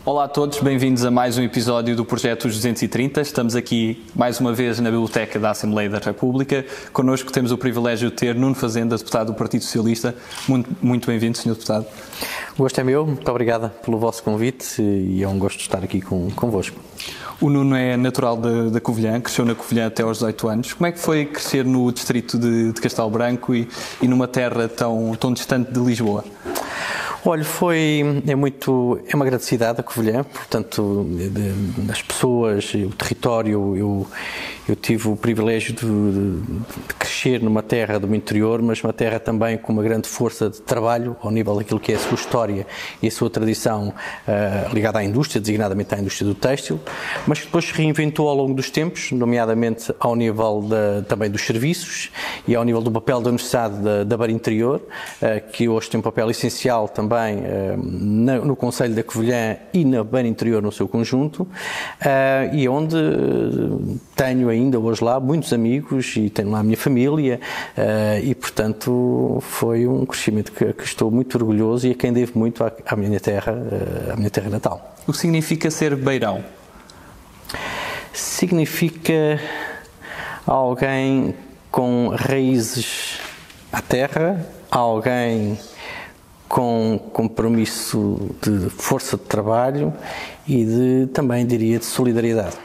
Olá a todos, bem-vindos a mais um episódio do Projeto 230. Estamos aqui mais uma vez na Biblioteca da Assembleia da República. Connosco temos o privilégio de ter Nuno Fazenda, deputado do Partido Socialista. Muito bem-vindo, Sr. Deputado. O gosto é meu, muito obrigada pelo vosso convite e é um gosto estar aqui convosco. O Nuno é natural da Covilhã, cresceu na Covilhã até aos 18 anos. Como é que foi crescer no distrito de Castelo Branco e numa terra tão distante de Lisboa? Olha, é uma grande cidade, a Covilhã, portanto, das pessoas, o território, eu tive o privilégio de crescer numa terra do interior, mas uma terra também com uma grande força de trabalho ao nível daquilo que é a sua história e a sua tradição ligada à indústria, designadamente à indústria do têxtil, mas que depois se reinventou ao longo dos tempos, nomeadamente ao nível também dos serviços e ao nível do papel da Universidade da Beira Interior, que hoje tem um papel essencial também no Concelho da Covilhã e na Beira Interior no seu conjunto, e onde tenho ainda hoje lá muitos amigos e tenho lá a minha família, e portanto foi um crescimento que estou muito orgulhoso e a quem devo muito à minha terra natal. O que significa ser beirão? Significa alguém com raízes à terra, alguém com compromisso de força de trabalho e também diria de solidariedade.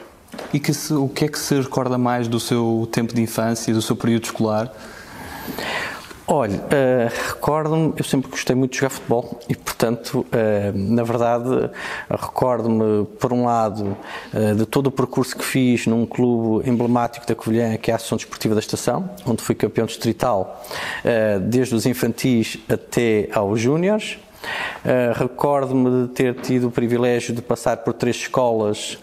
E o que é que se recorda mais do seu tempo de infância, do seu período escolar? Olha, recordo-me, eu sempre gostei muito de jogar futebol e, portanto, na verdade, recordo-me, por um lado, de todo o percurso que fiz num clube emblemático da Covilhã, que é a Associação Desportiva da Estação, onde fui campeão distrital, desde os infantis até aos júniores. Recordo-me de ter tido o privilégio de passar por 3 escolas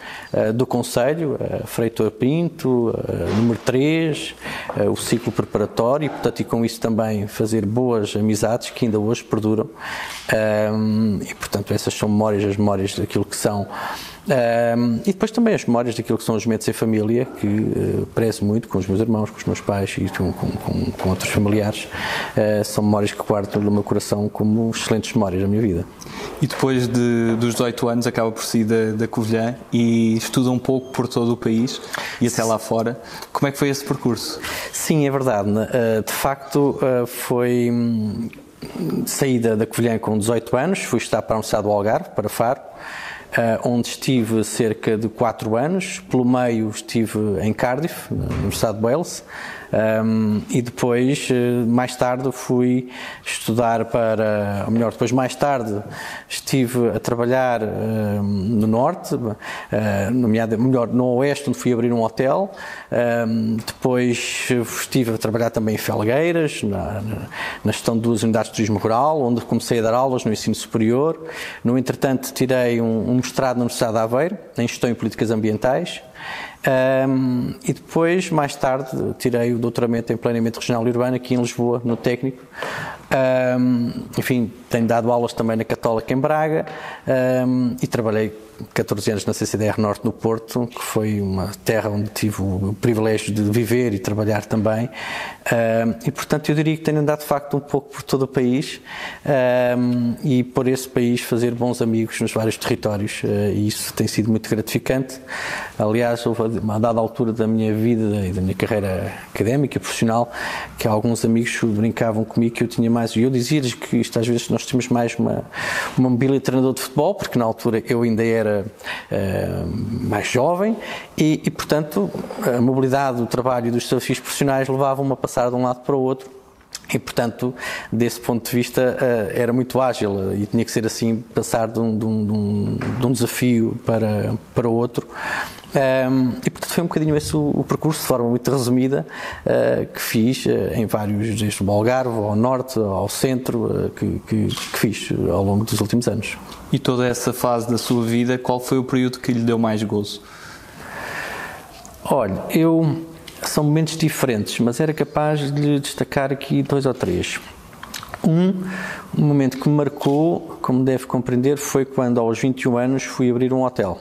do Concelho, Freitor Pinto, número 3, o ciclo preparatório, e com isso também fazer boas amizades que ainda hoje perduram, e portanto essas são as memórias daquilo que são. E depois também as memórias daquilo que são os momentos em família, que prezo muito com os meus irmãos, com os meus pais e com outros familiares. São memórias que guardo no meu coração como excelentes memórias da minha vida. E depois dos 18 anos acaba por sair da Covilhã e estuda um pouco por todo o país e até lá fora. Como é que foi esse percurso? Sim, é verdade. De facto, saí da Covilhã com 18 anos, fui estudar para a Universidade do Algarve, para Faro, onde estive cerca de 4 anos. Pelo meio estive em Cardiff, na Universidade de Wales, e depois, mais tarde, fui estudar mais tarde estive a trabalhar no Norte, no Oeste, onde fui abrir um hotel. Depois estive a trabalhar também em Felgueiras, na gestão de 2 unidades de turismo rural, onde comecei a dar aulas no ensino superior. No entretanto, tirei um mestrado na Universidade de Aveiro, em Gestão e Políticas Ambientais. E depois, mais tarde, tirei o doutoramento em Planeamento Regional e Urbano aqui em Lisboa, no Técnico. Enfim, tenho dado aulas também na Católica em Braga, e trabalhei 14 anos na CCDR Norte no Porto, que foi uma terra onde tive o privilégio de viver e trabalhar também, e portanto eu diria que tenho andado de facto um pouco por todo o país, e por esse país fazer bons amigos nos vários territórios, e isso tem sido muito gratificante. Aliás, houve uma dada altura da minha vida e da minha carreira académica e profissional que alguns amigos brincavam comigo que eu tinha mais, e eu dizia-lhes que isto às vezes nós temos mais uma mobília de treinador de futebol, porque na altura eu ainda era mais jovem e, portanto, a mobilidade do trabalho e dos desafios profissionais levavam-me a passar de um lado para o outro. E, portanto, desse ponto de vista, era muito ágil e tinha que ser assim, passar de um desafio para outro. E, portanto, foi um bocadinho esse o percurso, de forma muito resumida, que fiz em vários, desde o Algarve, ao Norte, ao Centro, que fiz ao longo dos últimos anos. E toda essa fase da sua vida, qual foi o período que lhe deu mais gozo? Olha, são momentos diferentes, mas era capaz de lhe destacar aqui 2 ou 3. Um momento que me marcou, como deve compreender, foi quando aos 21 anos fui abrir um hotel.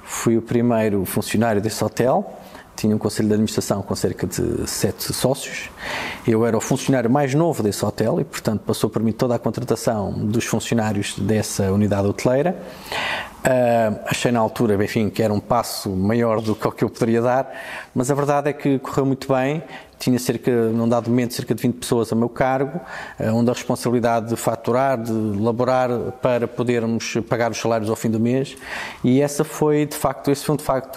Fui o primeiro funcionário desse hotel, tinha um conselho de administração com cerca de 7 sócios. Eu era o funcionário mais novo desse hotel e, portanto, passou por mim toda a contratação dos funcionários dessa unidade hoteleira. Achei na altura, enfim, que era um passo maior do que o que eu poderia dar, mas a verdade é que correu muito bem. Tinha num dado momento, cerca de 20 pessoas a meu cargo, onde a responsabilidade de faturar, de elaborar para podermos pagar os salários ao fim do mês, e esse foi de facto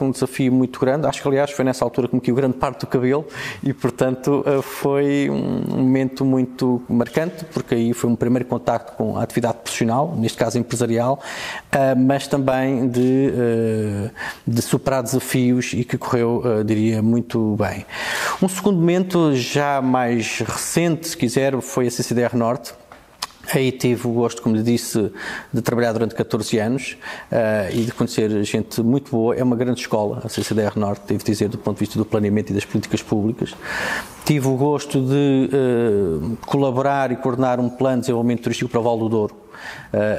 um desafio muito grande. Acho que, aliás, foi nessa altura que me caiu grande parte do cabelo e, portanto, foi um momento muito marcante, porque aí foi um primeiro contacto com a atividade profissional, neste caso empresarial, mas também de superar desafios, e que correu, diria, muito bem. Um segundo momento, já mais recente, se quiser, foi a CCDR Norte. Aí tive o gosto, como lhe disse, de trabalhar durante 14 anos e de conhecer gente muito boa. É uma grande escola, a CCDR Norte, devo dizer, do ponto de vista do planeamento e das políticas públicas. Tive o gosto de colaborar e coordenar um plano de desenvolvimento turístico para o Val do Douro.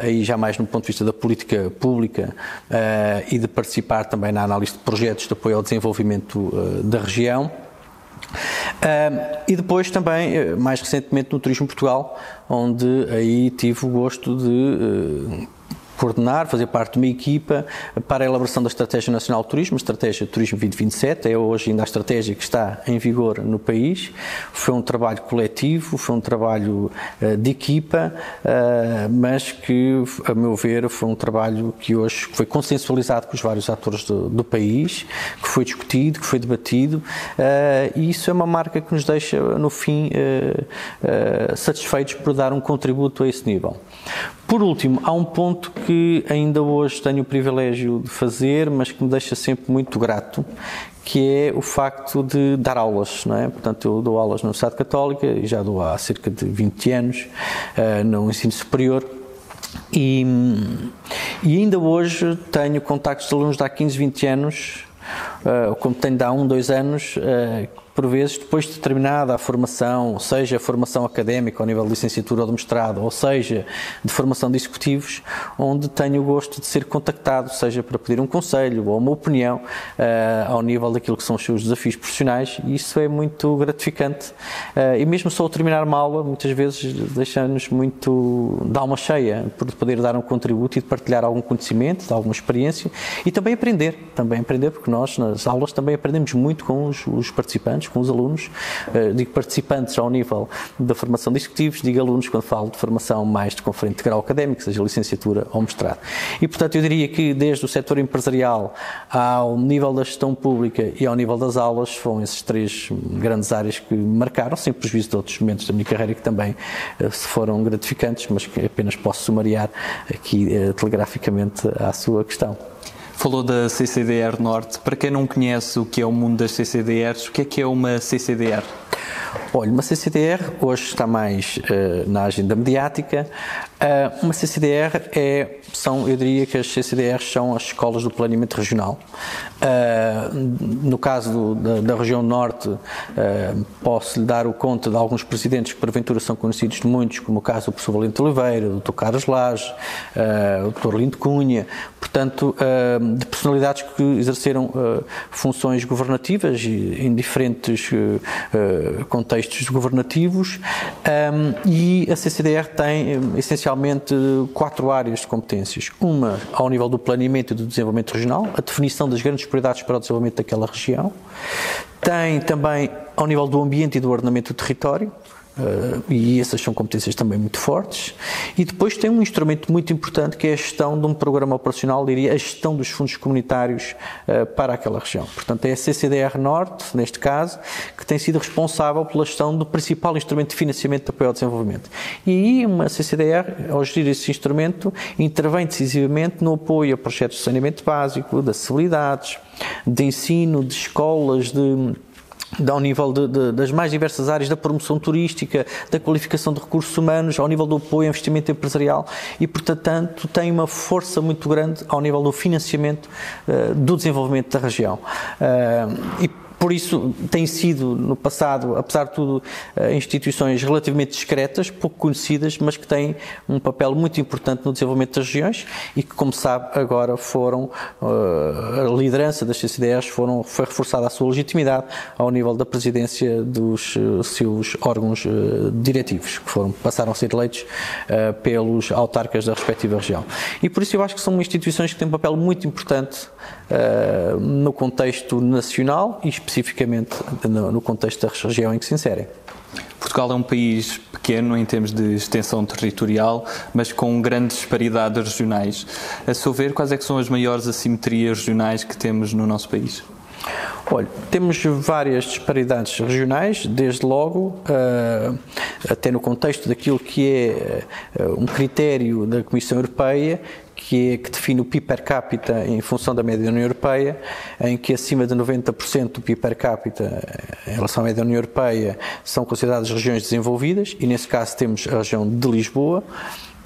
Aí já mais no ponto de vista da política pública e de participar também na análise de projetos de apoio ao desenvolvimento da região. E depois também, mais recentemente, no Turismo Portugal, onde aí tive o gosto de coordenar, fazer parte de uma equipa para a elaboração da Estratégia Nacional de Turismo, a Estratégia Turismo 2027, é hoje ainda a estratégia que está em vigor no país. Foi um trabalho coletivo, foi um trabalho de equipa, mas que, a meu ver, foi um trabalho que hoje foi consensualizado com os vários atores do país, que foi discutido, que foi debatido, e isso é uma marca que nos deixa, no fim, satisfeitos por dar um contributo a esse nível. Por último, há um ponto que ainda hoje tenho o privilégio de fazer, mas que me deixa sempre muito grato, que é o facto de dar aulas, não é? Portanto, eu dou aulas na Universidade Católica e já dou há cerca de 20 anos no ensino superior. E ainda hoje tenho contactos de alunos de há 15, 20 anos, como tenho de há 1, 2 anos, por vezes, depois de terminada a formação, seja a formação académica ao nível de licenciatura ou de mestrado, ou seja, de formação de executivos, onde tenho o gosto de ser contactado, seja para pedir um conselho ou uma opinião ao nível daquilo que são os seus desafios profissionais, e isso é muito gratificante. E mesmo só ao terminar uma aula, muitas vezes deixa-nos muito de alma cheia por poder dar um contributo e de partilhar algum conhecimento, de alguma experiência, e também aprender, porque nós nas aulas também aprendemos muito com os participantes, com os alunos. Digo participantes ao nível da formação de executivos, digo alunos quando falo de formação mais de conferente de grau académico, seja licenciatura ou mestrado. E, portanto, eu diria que desde o setor empresarial ao nível da gestão pública e ao nível das aulas, foram essas 3 grandes áreas que me marcaram, sem prejuízo de outros momentos da minha carreira que também foram gratificantes, mas que apenas posso sumariar aqui telegraficamente à sua questão. Falou da CCDR Norte. Para quem não conhece o que é o mundo das CCDRs, o que é uma CCDR? Olha, uma CCDR hoje está mais na agenda mediática. Uma CCDR eu diria que as CCDRs são as escolas do planeamento regional. No caso da região norte, posso-lhe dar o conta de alguns presidentes que porventura são conhecidos de muitos, como o caso do professor Valente Oliveira, do Dr. Carlos Lage, o Dr. Lindo Cunha, portanto, de personalidades que exerceram funções governativas em diferentes contextos governativos, e a CCDR tem essencialmente 4 áreas de competências. Uma ao nível do planeamento e do desenvolvimento regional, a definição das grandes prioridades para o desenvolvimento daquela região. Tem também ao nível do ambiente e do ordenamento do território, e essas são competências também muito fortes. E depois tem um instrumento muito importante que é a gestão de um programa operacional, diria a gestão dos fundos comunitários para aquela região. Portanto, é a CCDR Norte, neste caso, que tem sido responsável pela gestão do principal instrumento de financiamento de apoio ao desenvolvimento. E aí uma CCDR, ao gerir esse instrumento, intervém decisivamente no apoio a projetos de saneamento básico, de acessibilidades, de ensino, de escolas, ao nível das mais diversas áreas, da promoção turística, da qualificação de recursos humanos, ao nível do apoio ao investimento empresarial e, portanto, tem uma força muito grande ao nível do financiamento do desenvolvimento da região. E Por isso, têm sido, no passado, apesar de tudo, instituições relativamente discretas, pouco conhecidas, mas que têm um papel muito importante no desenvolvimento das regiões e que, como sabe, agora a liderança das CCDRs foi reforçada a sua legitimidade ao nível da presidência dos seus órgãos diretivos, que passaram a ser eleitos pelos autarcas da respectiva região. E por isso eu acho que são instituições que têm um papel muito importante no contexto nacional e especificamente no contexto da região em que se inserem. Portugal é um país pequeno em termos de extensão territorial, mas com grandes disparidades regionais. A seu ver, quais é que são as maiores assimetrias regionais que temos no nosso país? Olha, temos várias disparidades regionais, desde logo, até no contexto daquilo que é um critério da Comissão Europeia, que define o PIB per capita em função da média da União Europeia, em que acima de 90% do PIB per capita em relação à média da União Europeia são consideradas regiões desenvolvidas, e nesse caso temos a região de Lisboa.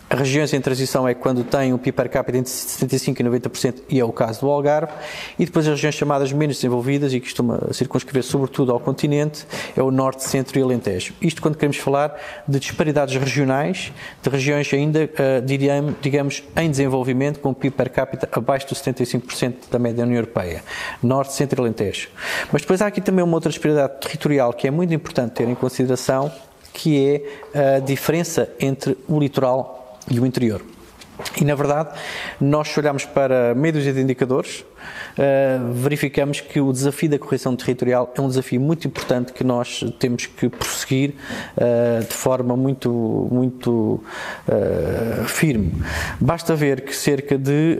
As regiões em transição é quando têm um PIB per capita entre 75% e 90%, e é o caso do Algarve, e depois as regiões chamadas menos desenvolvidas, e que costuma circunscrever sobretudo ao continente, é o Norte, Centro e Alentejo. Isto quando queremos falar de disparidades regionais, de regiões ainda, digamos, em desenvolvimento, com um PIB per capita abaixo dos 75% da média da União Europeia. Norte, Centro e Alentejo. Mas depois há aqui também uma outra disparidade territorial que é muito importante ter em consideração, que é a diferença entre o litoral e o interior. E, na verdade, nós se olharmos para meia dúzia de indicadores, verificamos que o desafio da correção territorial é um desafio muito importante que nós temos que prosseguir de forma muito firme. Basta ver que cerca de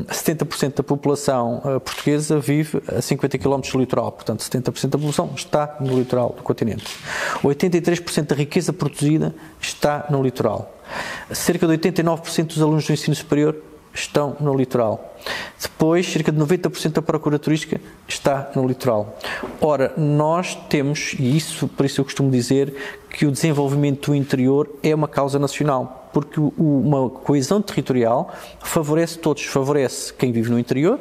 70% da população portuguesa vive a 50 km do litoral, portanto 70% da população está no litoral do continente. 83% da riqueza produzida está no litoral. Cerca de 89% dos alunos do ensino superior estão no litoral. Depois, cerca de 90% da procura turística está no litoral. Ora, nós temos, e por isso eu costumo dizer, que o desenvolvimento do interior é uma causa nacional, porque uma coesão territorial favorece todos, favorece quem vive no interior,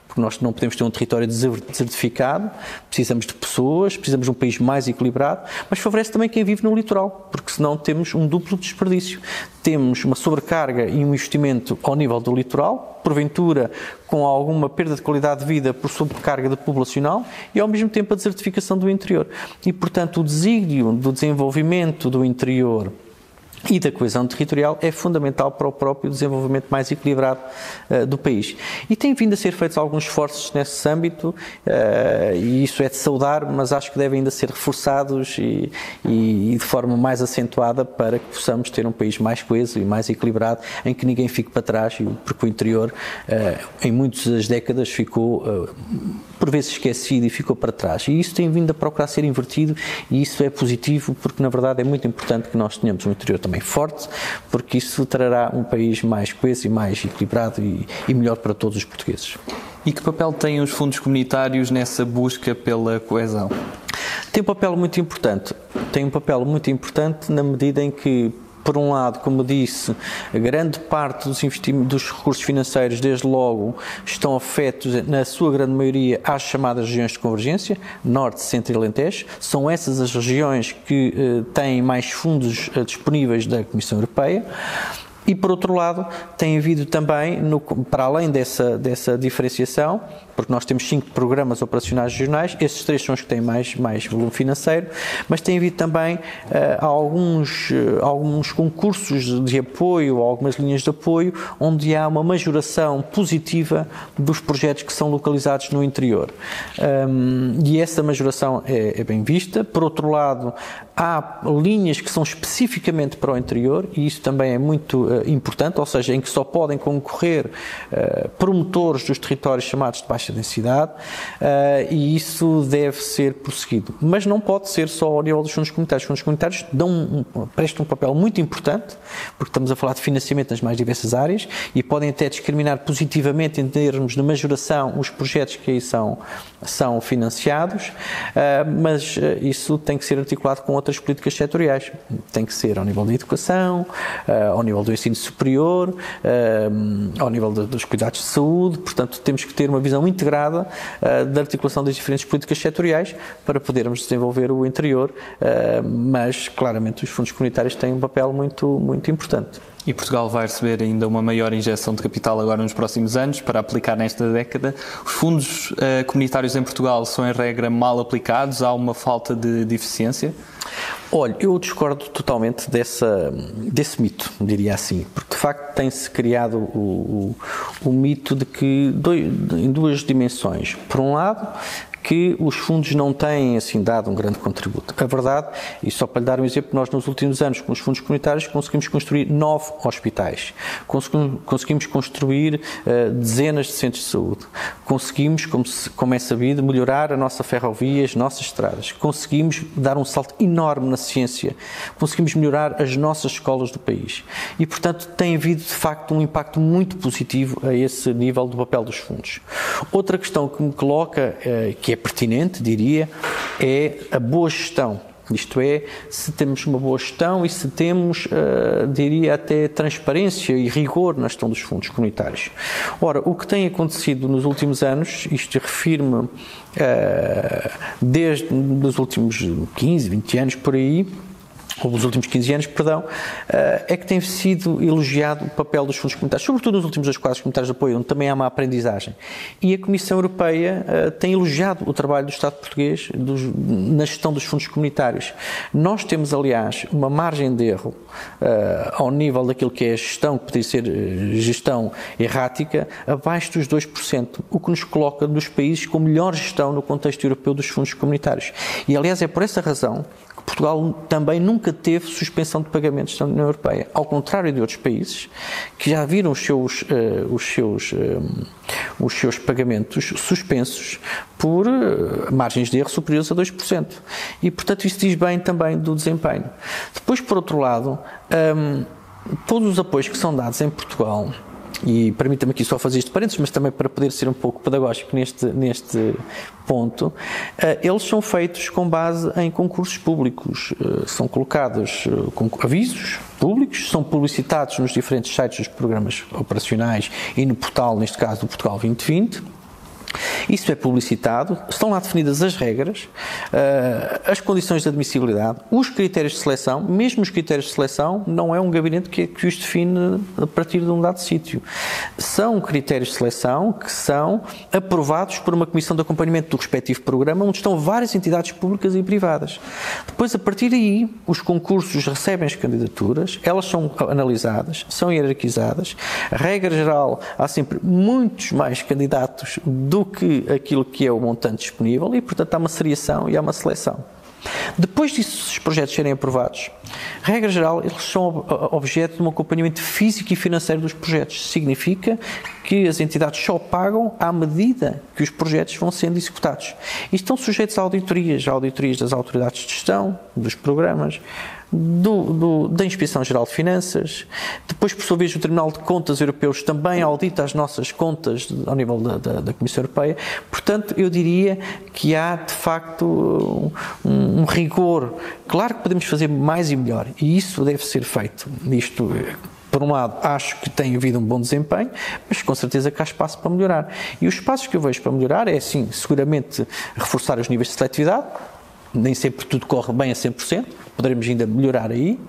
porque nós não podemos ter um território desertificado, precisamos de pessoas, precisamos de um país mais equilibrado, mas favorece também quem vive no litoral, porque senão temos um duplo desperdício. Temos uma sobrecarga e um investimento ao nível do litoral, porventura com alguma perda de qualidade de vida por sobrecarga populacional, e ao mesmo tempo a desertificação do interior. E, portanto, o desígnio do desenvolvimento do interior e da coesão territorial é fundamental para o próprio desenvolvimento mais equilibrado do país. E tem vindo a ser feitos alguns esforços nesse âmbito, e isso é de saudar, mas acho que devem ainda ser reforçados e de forma mais acentuada para que possamos ter um país mais coeso e mais equilibrado, em que ninguém fique para trás, porque o interior, em muitas décadas, ficou por vezes esquecido e ficou para trás. E isso tem vindo a procurar ser invertido, e isso é positivo, porque na verdade é muito importante que nós tenhamos um interior também forte, porque isso trará um país mais coeso e mais equilibrado e melhor para todos os portugueses. E que papel têm os fundos comunitários nessa busca pela coesão? Tem um papel muito importante. Tem um papel muito importante na medida em que, por um lado, como disse, a grande parte dos recursos financeiros, desde logo, estão afetos, na sua grande maioria, às chamadas regiões de convergência, Norte, Centro e Alentejo. São essas as regiões que têm mais fundos disponíveis da Comissão Europeia. E, por outro lado, tem havido também, para além dessa diferenciação, porque nós temos 5 programas operacionais regionais, esses 3 são os que têm mais volume financeiro, mas tem havido também alguns concursos de apoio, algumas linhas de apoio, onde há uma majoração positiva dos projetos que são localizados no interior. E essa majoração é bem vista. Por outro lado, há linhas que são especificamente para o interior, e isso também é muito importante, ou seja, em que só podem concorrer promotores dos territórios chamados de baixa densidade, e isso deve ser prosseguido. Mas não pode ser só ao nível dos fundos comunitários. Os fundos comunitários prestam um papel muito importante, porque estamos a falar de financiamento nas mais diversas áreas, e podem até discriminar positivamente, em termos de majoração, os projetos que aí são financiados, mas isso tem que ser articulado com outras políticas setoriais. Tem que ser ao nível da educação, ao nível do ensino ensino superior, ao nível dos cuidados de saúde. Portanto, temos que ter uma visão integrada da articulação das diferentes políticas setoriais para podermos desenvolver o interior, mas claramente os fundos comunitários têm um papel muito, muito importante. E Portugal vai receber ainda uma maior injeção de capital agora nos próximos anos para aplicar nesta década. Os fundos comunitários em Portugal são, em regra, mal aplicados? Há uma falta de eficiência? Olha, eu discordo totalmente desse mito, diria assim, porque de facto tem-se criado o mito de que, em duas dimensões. Por um lado, que os fundos não têm, assim, dado um grande contributo. A verdade, e só para lhe dar um exemplo, nós nos últimos anos, com os fundos comunitários, conseguimos construir 9 hospitais, conseguimos construir dezenas de centros de saúde, conseguimos, como é sabido, melhorar a nossa ferrovia, as nossas estradas, conseguimos dar um salto enorme na ciência, conseguimos melhorar as nossas escolas do país. E, portanto, tem havido, de facto, um impacto muito positivo a esse nível do papel dos fundos. Outra questão que me coloca, que é pertinente, diria, é a boa gestão. Isto é, se temos uma boa gestão e se temos, diria até, transparência e rigor na gestão dos fundos comunitários. Ora, o que tem acontecido nos últimos anos, isto refiro-me desde os últimos 15, 20 anos por aí, ou os últimos 15 anos, perdão, é que tem sido elogiado o papel dos fundos comunitários, sobretudo nos últimos 2 quadros comunitários de apoio, onde também há uma aprendizagem. E a Comissão Europeia tem elogiado o trabalho do Estado português na gestão dos fundos comunitários. Nós temos, aliás, uma margem de erro ao nível daquilo que é a gestão, que poderia ser gestão errática, abaixo dos 2%, o que nos coloca dos países com melhor gestão no contexto europeu dos fundos comunitários. E, aliás, é por essa razão que Portugal também nunca teve suspensão de pagamentos da União Europeia, ao contrário de outros países que já viram os seus pagamentos suspensos por margens de erro superiores a 2%. E, portanto, isso diz bem também do desempenho. Depois, por outro lado, todos os apoios que são dados em Portugal, e permita-me aqui só fazer isto de parênteses, mas também para poder ser um pouco pedagógico neste ponto, eles são feitos com base em concursos públicos. São colocados avisos públicos, são publicitados nos diferentes sites dos programas operacionais e no portal, neste caso, do Portugal 2020. Isso é publicitado, estão lá definidas as regras, as condições de admissibilidade, os critérios de seleção. Mesmo os critérios de seleção não é um gabinete que os define a partir de um dado sítio. São critérios de seleção que são aprovados por uma comissão de acompanhamento do respectivo programa, onde estão várias entidades públicas e privadas. Depois, a partir daí, os concursos recebem as candidaturas, elas são analisadas, são hierarquizadas. A regra geral, há sempre muitos mais candidatos do que aquilo que é o montante disponível e, portanto, há uma seriação e há uma seleção. Depois disso, os projetos serem aprovados, regra geral, eles são objeto de um acompanhamento físico e financeiro dos projetos. Significa que as entidades só pagam à medida que os projetos vão sendo executados. E estão sujeitos a auditorias das autoridades de gestão, dos programas, da Inspeção-Geral de Finanças. Depois, por sua vez, o Tribunal de Contas Europeus também audita as nossas contas ao nível da Comissão Europeia. Portanto, eu diria que há, de facto, um rigor. Claro que podemos fazer mais e melhor, e isso deve ser feito. Isto, por um lado, acho que tem havido um bom desempenho, mas com certeza que há espaço para melhorar. E os passos que eu vejo para melhorar é, sim, seguramente reforçar os níveis de seletividade. Nem sempre tudo corre bem a 100%, poderemos ainda melhorar aí.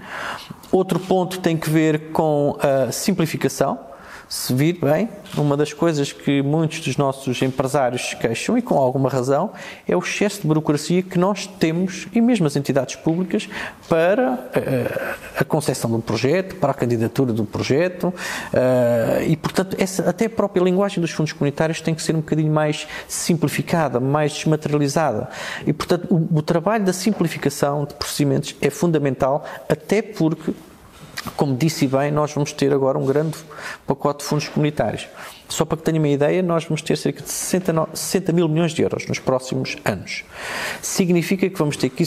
Outro ponto tem que ver com a simplificação. Se vir bem, uma das coisas que muitos dos nossos empresários se queixam, e com alguma razão, é o excesso de burocracia que nós temos, e mesmo as entidades públicas, para a concessão de um projeto, para a candidatura do projeto, e, portanto, até a própria linguagem dos fundos comunitários tem que ser um bocadinho mais simplificada, mais desmaterializada. E, portanto, o trabalho da simplificação de procedimentos é fundamental, até porque, como disse bem, nós vamos ter agora um grande pacote de fundos comunitários. Só para que tenham uma ideia, nós vamos ter cerca de 60 mil milhões de euros nos próximos anos. Significa que vamos ter que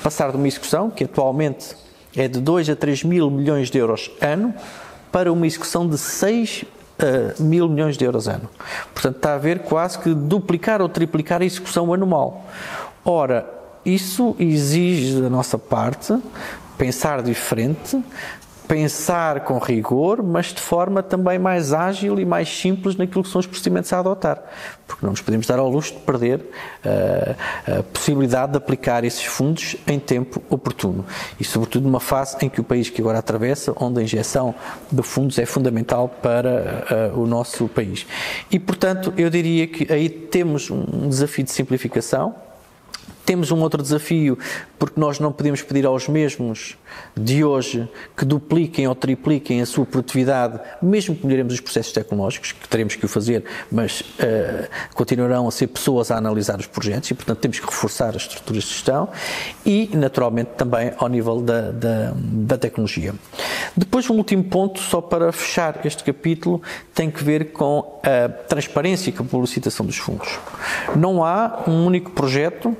passar de uma execução, que atualmente é de 2 a 3 mil milhões de euros ano, para uma execução de 6 mil milhões de euros ano. Portanto, está a ver quase que duplicar ou triplicar a execução anual. Ora, isso exige da nossa parte pensar diferente, pensar com rigor, mas de forma também mais ágil e mais simples naquilo que são os procedimentos a adotar, porque não nos podemos dar ao luxo de perder a possibilidade de aplicar esses fundos em tempo oportuno e sobretudo numa fase em que o país que agora atravessa, onde a injeção de fundos é fundamental para o nosso país. E portanto eu diria que aí temos um desafio de simplificação. Temos um outro desafio, porque nós não podemos pedir aos mesmos de hoje que dupliquem ou tripliquem a sua produtividade, mesmo que melhoremos os processos tecnológicos, que teremos que o fazer, mas continuarão a ser pessoas a analisar os projetos e, portanto, temos que reforçar as estruturas de gestão e, naturalmente, também ao nível da tecnologia. Depois, um último ponto, só para fechar este capítulo, tem que ver com a transparência e com a publicitação dos fundos. Não há um único projeto.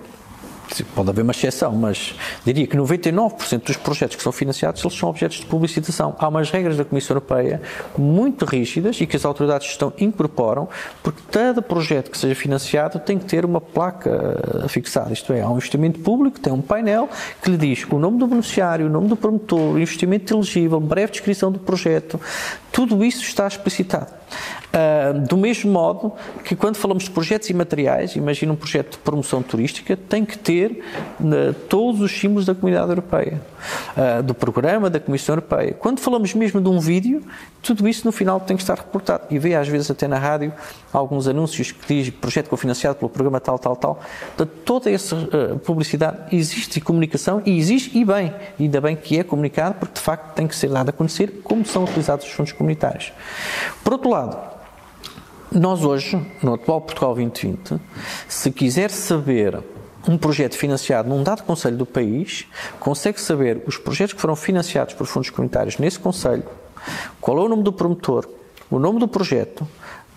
Pode haver uma exceção, mas diria que 99% dos projetos que são financiados eles são objetos de publicitação. Há umas regras da Comissão Europeia muito rígidas e que as autoridades de gestão incorporam, porque cada projeto que seja financiado tem que ter uma placa fixada, isto é, há um investimento público, tem um painel que lhe diz o nome do beneficiário, o nome do promotor, o investimento elegível, breve descrição do projeto, tudo isso está explicitado. Do mesmo modo que quando falamos de projetos imateriais, imagina um projeto de promoção turística, tem que ter todos os símbolos da Comunidade Europeia, do programa da Comissão Europeia. Quando falamos mesmo de um vídeo, tudo isso no final tem que estar reportado. E vê às vezes até na rádio alguns anúncios que diz projeto cofinanciado pelo programa tal. Toda essa publicidade existe e comunicação, e existe e bem, ainda bem que é comunicado, porque de facto tem que ser dado a conhecer como são utilizados os fundos comunitários. Por outro lado, nós hoje, no atual Portugal 2020, se quiser saber um projeto financiado num dado concelho do país, consegue saber os projetos que foram financiados por fundos comunitários nesse concelho, qual é o nome do promotor, o nome do projeto,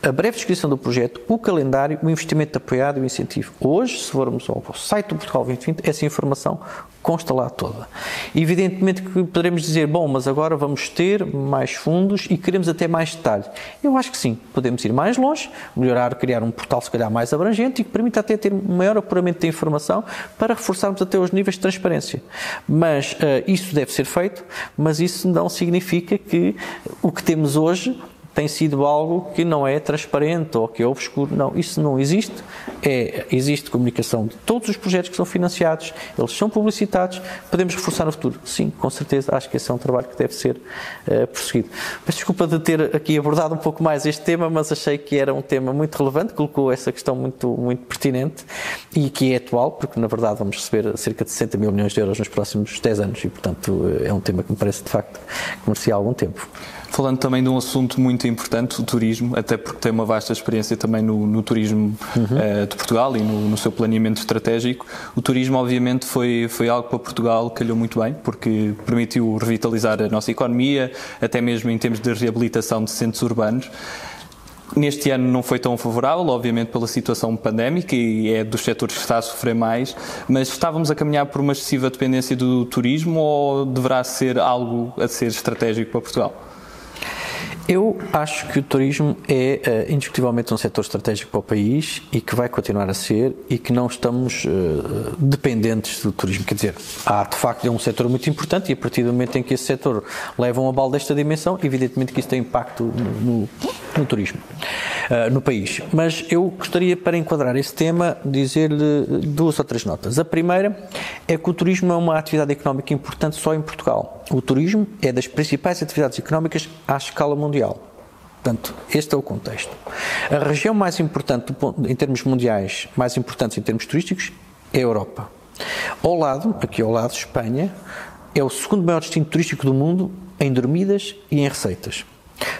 a breve descrição do projeto, o calendário, o investimento apoiado e o incentivo. Hoje, se formos ao site do Portugal 2020, essa informação consta lá toda. Evidentemente que poderemos dizer, bom, mas agora vamos ter mais fundos e queremos até mais detalhe. Eu acho que sim, podemos ir mais longe, melhorar, criar um portal se calhar mais abrangente e que permita até ter um maior apuramento da informação para reforçarmos até os níveis de transparência. Mas isso deve ser feito, mas isso não significa que o que temos hoje tem sido algo que não é transparente ou que é obscuro. Não, isso não existe. Existe comunicação de todos os projetos que são financiados, eles são publicitados, podemos reforçar no futuro. Sim, com certeza, acho que esse é um trabalho que deve ser prosseguido. Peço desculpa de ter aqui abordado um pouco mais este tema, mas achei que era um tema muito relevante, colocou essa questão muito, muito pertinente e que é atual, porque na verdade vamos receber cerca de 60 mil milhões de euros nos próximos 10 anos e, portanto, é um tema que me parece de facto que merecia algum tempo. Falando também de um assunto muito importante, o turismo, até porque tem uma vasta experiência também no turismo de Portugal e no seu planeamento estratégico. O turismo, obviamente, foi algo para Portugal que calhou muito bem, porque permitiu revitalizar a nossa economia, até mesmo em termos de reabilitação de centros urbanos. Neste ano não foi tão favorável, obviamente pela situação pandémica e é dos setores que está a sofrer mais, mas estávamos a caminhar por uma excessiva dependência do turismo ou deverá ser algo a ser estratégico para Portugal? Eu acho que o turismo é indiscutivelmente um setor estratégico para o país e que vai continuar a ser e que não estamos dependentes do turismo. Quer dizer, de facto é um setor muito importante e a partir do momento em que esse setor leva um abalo desta dimensão, evidentemente que isso tem impacto no turismo, no país. Mas eu gostaria, para enquadrar esse tema, dizer-lhe duas ou três notas. A primeira é que o turismo é uma atividade económica importante só em Portugal. O turismo é das principais atividades económicas à escala mundial. Portanto, este é o contexto. A região mais importante em termos mundiais, mais importante em termos turísticos, é a Europa. Aqui ao lado, Espanha, é o segundo maior destino turístico do mundo em dormidas e em receitas.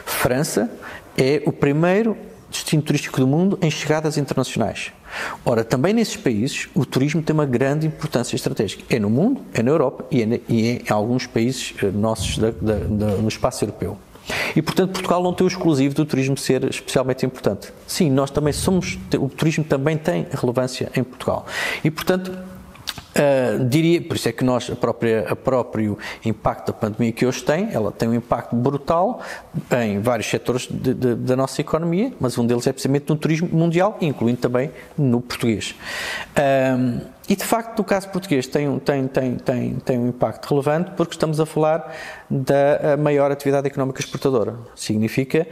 França é o primeiro destino turístico do mundo em chegadas internacionais. Ora, também nesses países o turismo tem uma grande importância estratégica. É no mundo, é na Europa e é em alguns países nossos no espaço europeu. E, portanto, Portugal não tem o exclusivo do turismo ser especialmente importante. Sim, nós também o turismo também tem relevância em Portugal. E, portanto, diria, por isso é que nós, o próprio impacto da pandemia que hoje tem, ela tem um impacto brutal em vários setores da nossa economia, mas um deles é precisamente no turismo mundial, incluindo também no português. E de facto, no caso português, tem um impacto relevante porque estamos a falar da maior atividade económica exportadora. Significa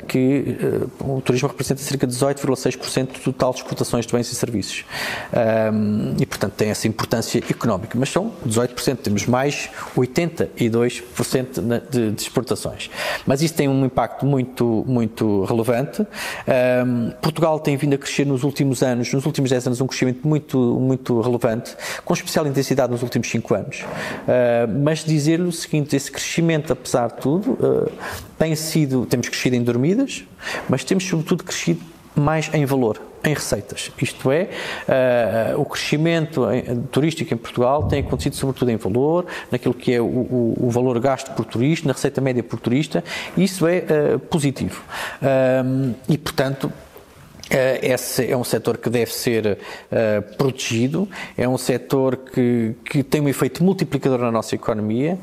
que o turismo representa cerca de 18,6% do total de exportações de bens e serviços. E, portanto, tem essa importância económica. Mas são 18%, temos mais 82% de exportações. Mas isso tem um impacto muito relevante. Portugal tem vindo a crescer nos últimos 10 anos, um crescimento muito relevante, com especial intensidade nos últimos 5 anos. Mas dizer-lhe o seguinte, esse crescimento, apesar de tudo, temos crescido em dormidas, mas temos sobretudo crescido mais em valor, em receitas. Isto é, o crescimento turístico em Portugal tem acontecido sobretudo em valor, naquilo que é o valor gasto por turista, na receita média por turista, e isso é positivo. E, portanto, esse é um setor que deve ser protegido, é um setor que tem um efeito multiplicador na nossa economia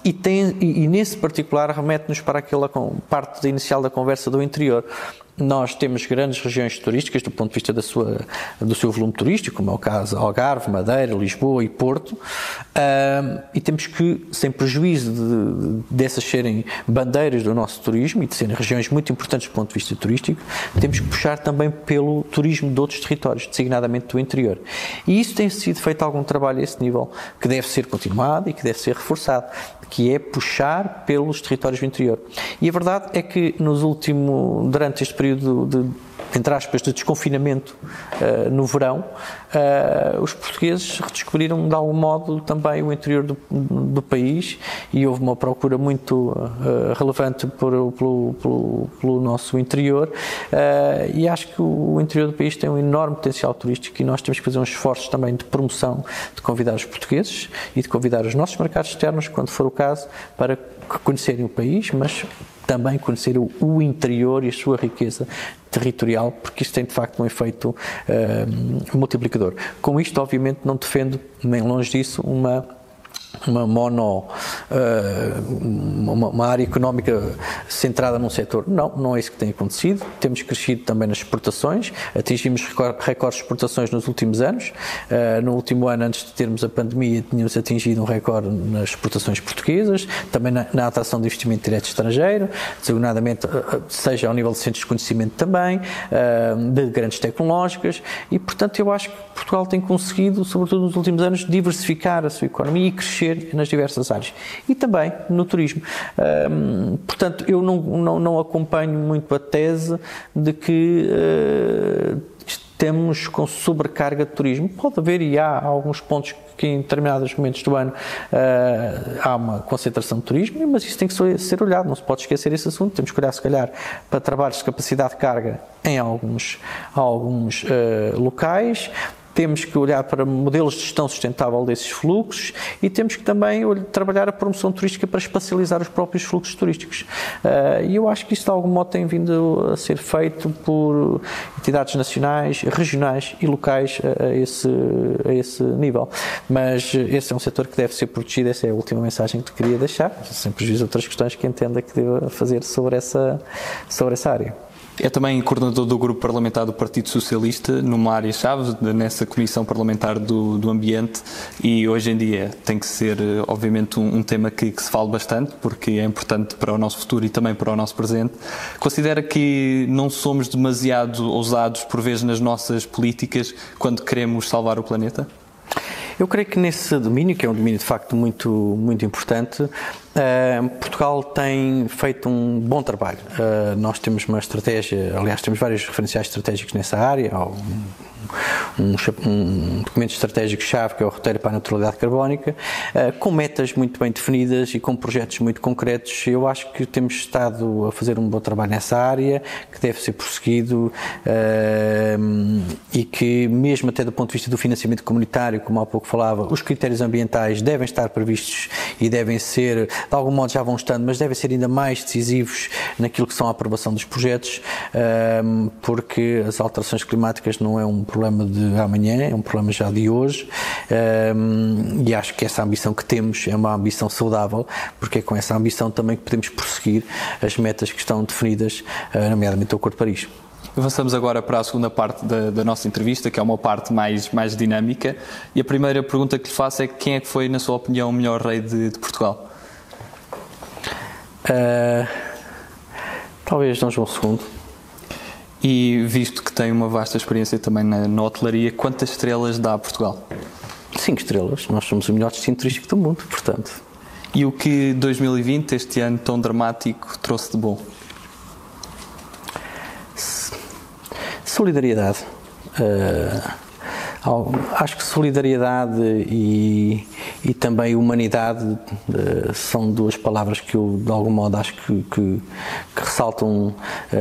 e nesse particular remete-nos para aquela parte inicial da conversa do interior. Nós temos grandes regiões turísticas do ponto de vista do seu volume turístico, como é o caso de Algarve, Madeira, Lisboa e Porto, e temos que, sem prejuízo dessas serem bandeiras do nosso turismo e de serem regiões muito importantes do ponto de vista turístico, temos que puxar também pelo turismo de outros territórios, designadamente do interior. E isso tem sido feito algum trabalho a esse nível, que deve ser continuado e que deve ser reforçado, que é puxar pelos territórios do interior. E a verdade é que durante este período entre aspas, de desconfinamento no verão, os portugueses redescobriram de algum modo também o interior do país e houve uma procura muito relevante pelo nosso interior e acho que o interior do país tem um enorme potencial turístico e nós temos que fazer uns esforços também de promoção, de convidar os portugueses e de convidar os nossos mercados externos, quando for o caso, para conhecerem o país, mas também conhecer o interior e a sua riqueza territorial, porque isto tem de facto um efeito multiplicador. Com isto, obviamente, não defendo, nem longe disso, uma área económica centrada num setor. Não é isso que tem acontecido. Temos crescido também nas exportações, atingimos recordes de exportações nos últimos anos. No último ano, antes de termos a pandemia, tínhamos atingido um recorde nas exportações portuguesas, também na atração de investimento direto estrangeiro, designadamente, seja ao nível de centros de conhecimento também, de grandes tecnológicas, e portanto eu acho que Portugal tem conseguido, sobretudo nos últimos anos, diversificar a sua economia e crescer nas diversas áreas. E também no turismo. Portanto, eu não acompanho muito a tese de que temos com sobrecarga de turismo. Pode haver e há alguns pontos que em determinados momentos do ano há uma concentração de turismo, mas isso tem que ser olhado, não se pode esquecer esse assunto. Temos que olhar, se calhar, para trabalhos de capacidade de carga em alguns locais. Temos que olhar para modelos de gestão sustentável desses fluxos e temos que também trabalhar a promoção turística para espacializar os próprios fluxos turísticos. E eu acho que isso de algum modo tem vindo a ser feito por entidades nacionais, regionais e locais a esse nível. Mas esse é um setor que deve ser protegido, essa é a última mensagem que te queria deixar, sem prejuízo de outras questões que entenda que deva fazer sobre essa área. É também coordenador do grupo parlamentar do Partido Socialista, numa área-chave, nessa Comissão Parlamentar do Ambiente, e hoje em dia tem que ser, obviamente, um tema que se fala bastante, porque é importante para o nosso futuro e também para o nosso presente. Considera que não somos demasiado ousados, por vezes, nas nossas políticas, quando queremos salvar o planeta? Eu creio que nesse domínio, que é um domínio de facto muito importante, Portugal tem feito um bom trabalho. Nós temos uma estratégia, aliás, temos vários referenciais estratégicos nessa área. Há um documento estratégico-chave, que é o Roteiro para a Neutralidade Carbónica, com metas muito bem definidas e com projetos muito concretos. Eu acho que temos estado a fazer um bom trabalho nessa área, que deve ser prosseguido e que, mesmo até do ponto de vista do financiamento comunitário, como há pouco falava, os critérios ambientais devem estar previstos e devem ser, de algum modo já vão estando, mas devem ser ainda mais decisivos naquilo que são a aprovação dos projetos, porque as alterações climáticas não é um problema de amanhã, é um problema já de hoje, e acho que essa ambição que temos é uma ambição saudável, porque é com essa ambição também que podemos prosseguir as metas que estão definidas, nomeadamente o Acordo de Paris. Avançamos agora para a segunda parte da nossa entrevista, que é uma parte mais dinâmica. E a primeira pergunta que lhe faço é: quem é que foi, na sua opinião, o melhor rei de Portugal? Talvez Dom João II. E visto que tem uma vasta experiência também na hotelaria, quantas estrelas dá a Portugal? 5 estrelas. Nós somos o melhor destino turístico do mundo, portanto. E o que 2020, este ano tão dramático, trouxe de bom? Solidariedade. Acho que solidariedade e também humanidade são duas palavras que eu, de algum modo, acho que ressaltam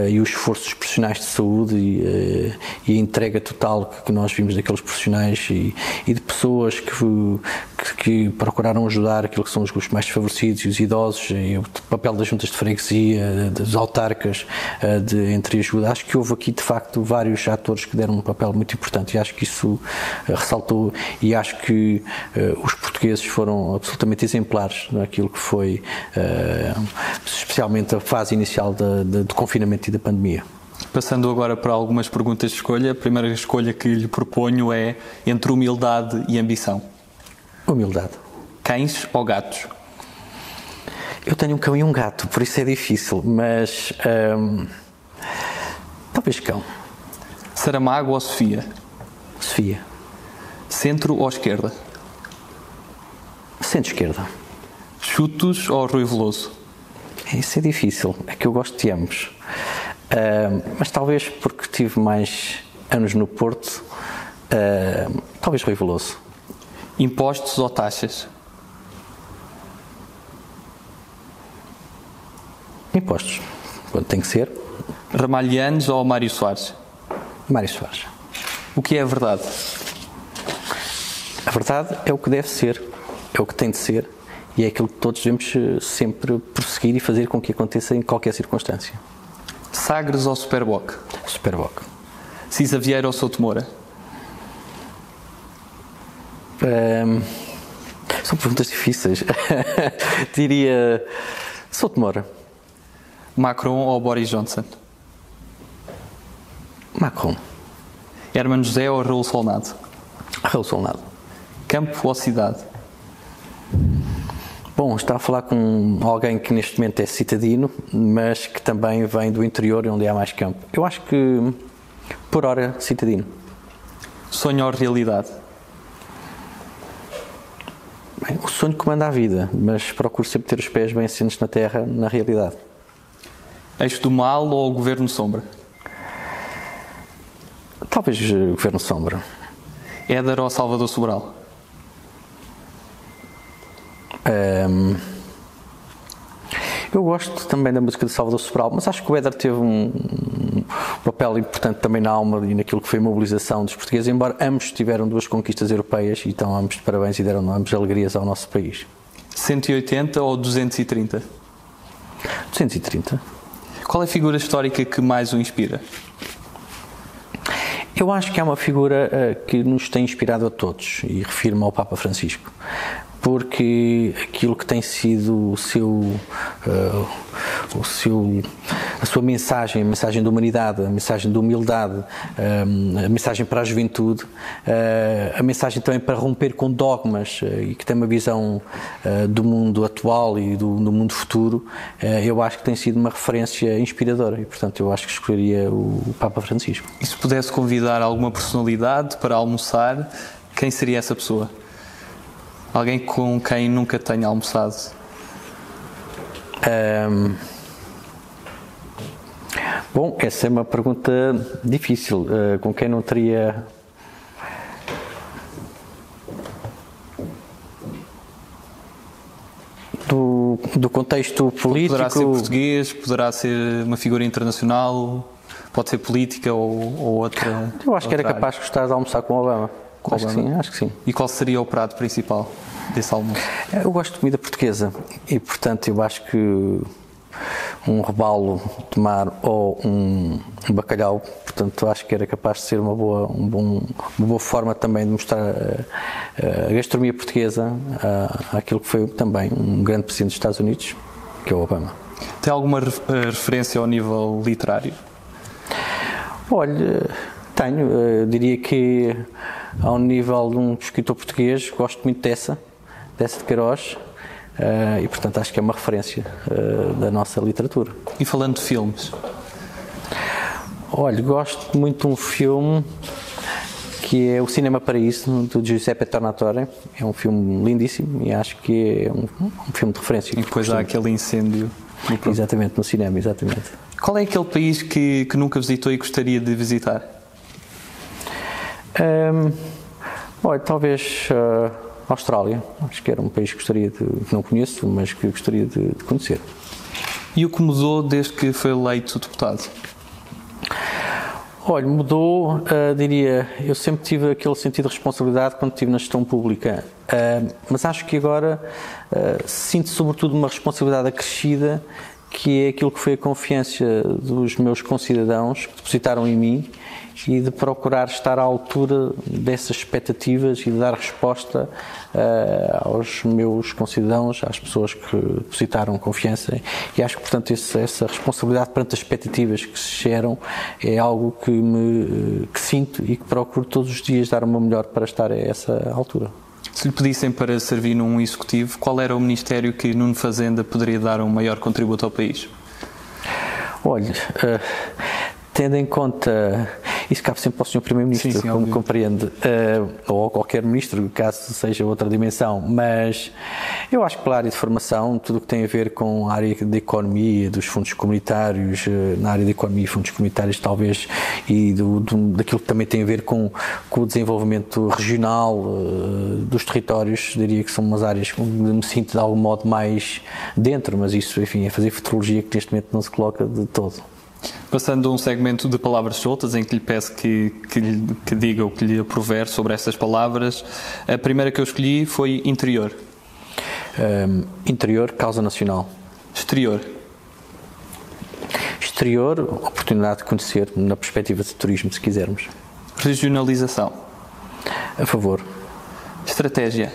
e os esforços profissionais de saúde e a entrega total que nós vimos daqueles profissionais e de pessoas que procuraram ajudar aquilo que são os grupos mais desfavorecidos e os idosos, e o papel das juntas de freguesia, dos autarcas, de entreajuda. Acho que houve aqui, de facto, vários atores que deram um papel muito importante, e acho que isso ressaltou, e acho que os portugueses foram absolutamente exemplares naquilo que foi especialmente a fase inicial do confinamento e da pandemia. Passando agora para algumas perguntas de escolha, a primeira escolha que lhe proponho é entre humildade e ambição. Humildade. Cães ou gatos? Eu tenho um cão e um gato, por isso é difícil, mas talvez cão. Saramago ou Sofia? Sofia. Centro ou esquerda? Centro-esquerda. Chutos ou Rui Veloso? Isso é difícil, é que eu gosto de ambos. Mas talvez porque tive mais anos no Porto, talvez Rui Veloso. Impostos ou taxas? Impostos, quando tem que ser. Ramalhianos ou Mário Soares? Mário Soares. O que é a verdade? A verdade é o que deve ser, é o que tem de ser, e é aquilo que todos devemos sempre prosseguir e fazer com que aconteça em qualquer circunstância. Sagres ou Superboc? Superboc. Cisa Vieira ou Souto Moura? São perguntas difíceis. Diria Souto Moura. Macron ou Boris Johnson? Macron. Hermano José ou Raul Solnado? Raul Solnado. Campo ou cidade? Bom, está a falar com alguém que neste momento é citadino, mas que também vem do interior, onde há mais campo. Eu acho que, por hora, citadino. Sonho ou realidade? Bem, o sonho comanda a vida, mas procuro sempre ter os pés bem assentes na terra, na realidade. Eixo do mal ou Governo Sombra? Talvez Governo Sombra. Éder ou Salvador Sobral? Eu gosto também da música de Salvador Sobral, mas acho que o Éder teve um papel importante também na alma e naquilo que foi a mobilização dos portugueses, embora ambos tiveram duas conquistas europeias e estão ambos de parabéns e deram ambos alegrias ao nosso país. 180 ou 230? 230. Qual é a figura histórica que mais o inspira? Eu acho que é uma figura que nos tem inspirado a todos, e refiro-me ao Papa Francisco, porque aquilo que tem sido a sua mensagem, a mensagem da humanidade, a mensagem da humildade, a mensagem para a juventude, a mensagem também para romper com dogmas e que tem uma visão do mundo atual e do mundo futuro, eu acho que tem sido uma referência inspiradora e, portanto, eu acho que escolheria o Papa Francisco. E se pudesse convidar alguma personalidade para almoçar, quem seria essa pessoa? Alguém com quem nunca tenha almoçado? Bom, essa é uma pergunta difícil. Com quem não teria... Do contexto político... Poderá ser português, poderá ser uma figura internacional, pode ser política ou outra... Eu acho que era capaz de gostar de almoçar com o Obama. Acho que sim. E qual seria o prato principal desse almoço? Eu gosto de comida portuguesa e, portanto, eu acho que um robalo de mar ou um bacalhau, portanto, acho que era capaz de ser uma boa forma também de mostrar a gastronomia portuguesa àquilo que foi também um grande presidente dos Estados Unidos, que é o Obama. Tem alguma referência ao nível literário? Olha, tenho, diria que ao nível de um escritor português, gosto muito dessa de Queiroz, e portanto acho que é uma referência da nossa literatura. E falando de filmes? Olha, gosto muito de um filme que é o Cinema Paraíso, do Giuseppe Tornatore. É um filme lindíssimo e acho que é um filme de referência. E depois há aquele incêndio. Exatamente, no cinema, exatamente. Qual é aquele país que nunca visitou e gostaria de visitar? Olha, talvez Austrália. Acho que era um país que não conheço, mas que gostaria de conhecer. E o que mudou desde que foi eleito deputado? Olha, mudou, diria, eu sempre tive aquele sentido de responsabilidade quando estive na gestão pública, mas acho que agora sinto sobretudo uma responsabilidade acrescida, que é aquilo que foi a confiança dos meus concidadãos que depositaram em mim e de procurar estar à altura dessas expectativas e de dar resposta aos meus concidadãos, às pessoas que depositaram confiança, e acho que, portanto, essa responsabilidade perante as expectativas que se geram é algo que sinto e que procuro todos os dias dar o meu melhor para estar a essa altura. Se lhe pedissem para servir num executivo, qual era o ministério que Nuno Fazenda poderia dar um maior contributo ao país? Olha, tendo em conta, isso cabe sempre ao Sr. Primeiro-Ministro, como compreende, ou a qualquer ministro, caso seja outra dimensão, mas eu acho que pela área de formação, tudo o que tem a ver com a área da economia, dos fundos comunitários, na área da economia e fundos comunitários talvez, e daquilo que também tem a ver com o desenvolvimento regional dos territórios, diria que são umas áreas onde me sinto de algum modo mais dentro, mas isso, enfim, é fazer futurologia que neste momento não se coloca de todo. Passando a um segmento de palavras soltas em que lhe peço que diga ou que lhe aprovere sobre essas palavras, a primeira que eu escolhi foi interior. Interior, causa nacional. Exterior. Exterior, oportunidade de conhecer, na perspectiva de turismo, se quisermos. Regionalização. A favor. Estratégia.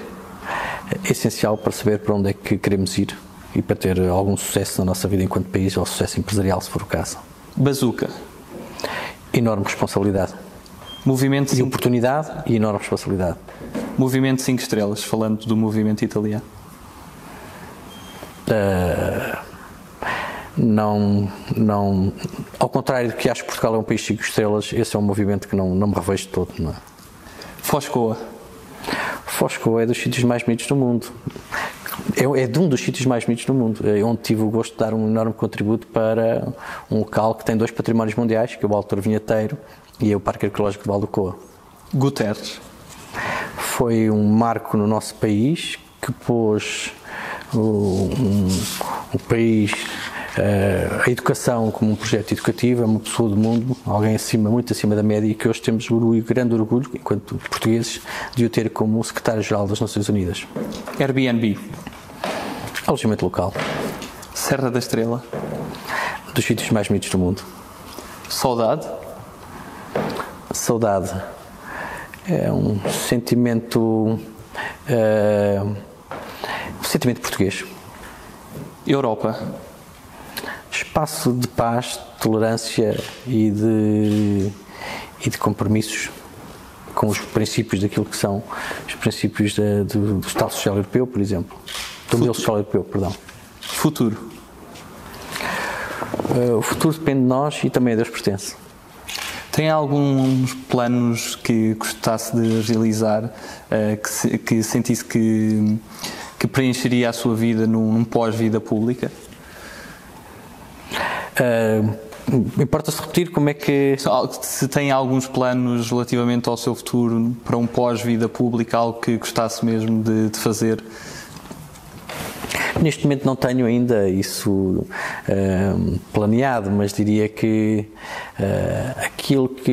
É essencial para saber para onde é que queremos ir e para ter algum sucesso na nossa vida enquanto país, ou sucesso empresarial, se for o caso. Bazuca. Enorme responsabilidade. Movimento e oportunidade e enorme responsabilidade. Movimento 5 estrelas, falando do movimento italiano. Não, ao contrário de que acho que Portugal é um país de 5 estrelas, esse é um movimento que não me revejo de todo. Não é? Foscoa. Foscoa é dos sítios mais bonitos do mundo. É de um dos sítios mais bonitos do mundo, onde tive o gosto de dar um enorme contributo para um local que tem 2 patrimónios mundiais, que é o Alto Vinheteiro e é o Parque Arqueológico de Valdocoa. Guterres. Foi um marco no nosso país que pôs o país, a educação como um projeto educativo, é uma pessoa do mundo, alguém muito acima da média, e que hoje temos grande orgulho, enquanto portugueses, de o ter como secretário-geral das Nações Unidas. Airbnb. Alojamento local. Serra da Estrela. Dos sítios mais bonitos do mundo. Saudade. Saudade é um sentimento português. Europa. Espaço de paz, de tolerância e de compromissos com os princípios daquilo que são os princípios do Estado Social Europeu, por exemplo. Do modelo social europeu, perdão. Futuro. O futuro depende de nós e também a Deus pertence. Tem alguns planos que gostasse de realizar, que sentisse que preencheria a sua vida num pós-vida pública? Importa-se repetir como é que... Se tem alguns planos relativamente ao seu futuro para um pós-vida pública, algo que gostasse mesmo de fazer? Neste momento não tenho ainda isso planeado, mas diria que aquilo que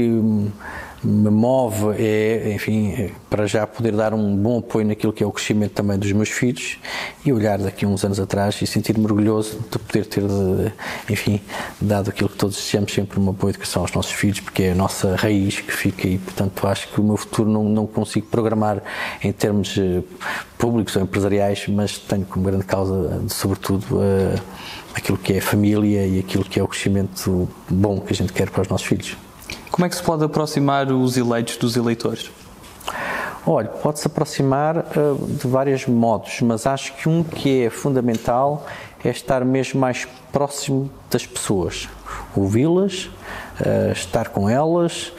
me move é, enfim, para já poder dar um bom apoio naquilo que é o crescimento também dos meus filhos e olhar daqui a uns anos atrás e sentir-me orgulhoso de poder ter, enfim, dado aquilo que todos desejamos, sempre uma boa educação aos nossos filhos, porque é a nossa raiz que fica aí. Portanto, acho que o meu futuro não consigo programar em termos públicos ou empresariais, mas tenho como grande causa, sobretudo, aquilo que é a família e aquilo que é o crescimento bom que a gente quer para os nossos filhos. Como é que se pode aproximar os eleitos dos eleitores? Olha, pode-se aproximar de vários modos, mas acho que um que é fundamental é estar mesmo mais próximo das pessoas, ouvi-las, estar com elas,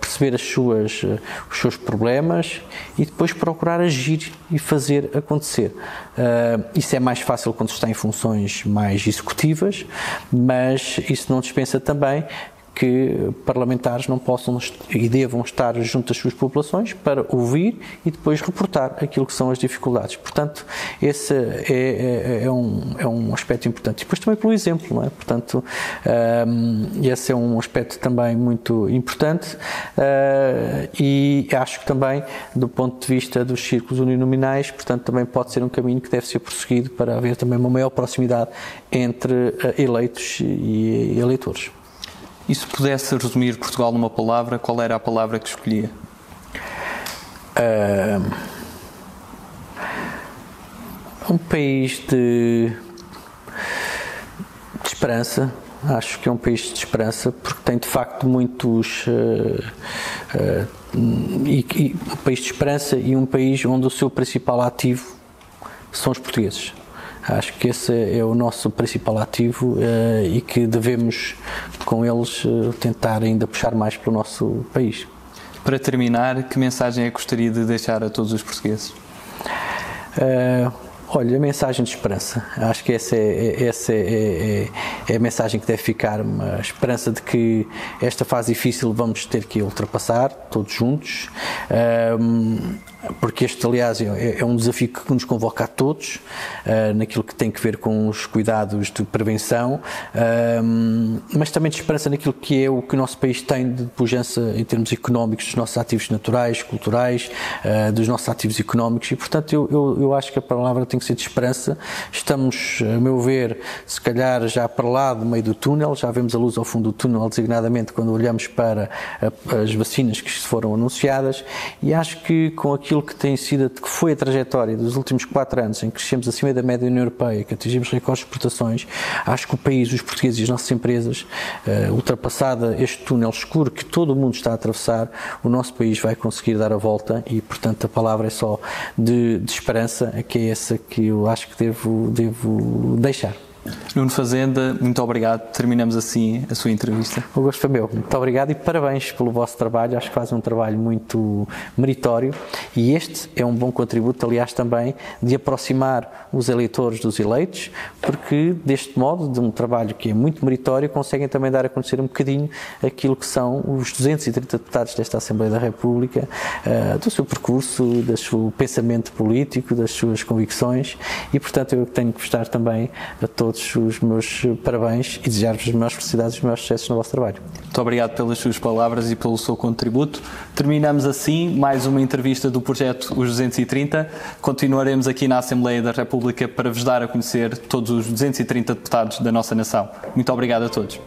perceber os seus problemas e depois procurar agir e fazer acontecer. Isso é mais fácil quando se está em funções mais executivas, mas isso não dispensa também que parlamentares não possam e devam estar junto às suas populações para ouvir e depois reportar aquilo que são as dificuldades. Portanto, esse é um aspecto importante. E depois também pelo exemplo, não é? Portanto, esse é um aspecto também muito importante e acho que também, do ponto de vista dos círculos uninominais, portanto, também pode ser um caminho que deve ser prosseguido para haver também uma maior proximidade entre eleitos e eleitores. E se pudesse resumir Portugal numa palavra, qual era a palavra que escolhia? Um país de esperança. Acho que é um país de esperança porque tem de facto muitos um país de esperança e um país onde o seu principal ativo são os portugueses. Acho que esse é o nosso principal ativo e que devemos, com eles, tentar ainda puxar mais para o nosso país. Para terminar, que mensagem é que gostaria de deixar a todos os portugueses? Olha, a mensagem de esperança. Acho que essa é a mensagem que deve ficar, uma esperança de que esta fase difícil vamos ter que ultrapassar, todos juntos, porque este, aliás, é um desafio que nos convoca a todos, naquilo que tem que ver com os cuidados de prevenção, mas também de esperança naquilo que é o que o nosso país tem de pujança em termos económicos, dos nossos ativos naturais, culturais, dos nossos ativos económicos e, portanto, eu acho que a palavra tem que ser de esperança. Estamos, a meu ver, se calhar já para lá do meio do túnel, já vemos a luz ao fundo do túnel, designadamente quando olhamos para as vacinas que foram anunciadas e acho que com aquilo que tem sido, que foi a trajetória dos últimos 4 anos em que crescemos acima da média da União Europeia, que atingimos recordes de exportações, acho que o país, os portugueses e as nossas empresas, ultrapassada este túnel escuro que todo o mundo está a atravessar, o nosso país vai conseguir dar a volta e, portanto, a palavra é só de esperança, que é essa que eu acho que devo deixar. Nuno Fazenda, muito obrigado. Terminamos assim a sua entrevista. O gosto foi meu. Muito obrigado e parabéns pelo vosso trabalho. Acho que fazem um trabalho muito meritório e este é um bom contributo, aliás, também de aproximar os eleitores dos eleitos, porque deste modo, de um trabalho que é muito meritório, conseguem também dar a conhecer um bocadinho aquilo que são os 230 deputados desta Assembleia da República, do seu percurso, do seu pensamento político, das suas convicções e, portanto, eu tenho que vos dar também a todos os meus parabéns e desejar-vos as melhores felicidades e os melhores sucessos no vosso trabalho. Muito obrigado pelas suas palavras e pelo seu contributo. Terminamos assim mais uma entrevista do projeto Os 230. Continuaremos aqui na Assembleia da República para vos dar a conhecer todos os 230 deputados da nossa nação. Muito obrigado a todos.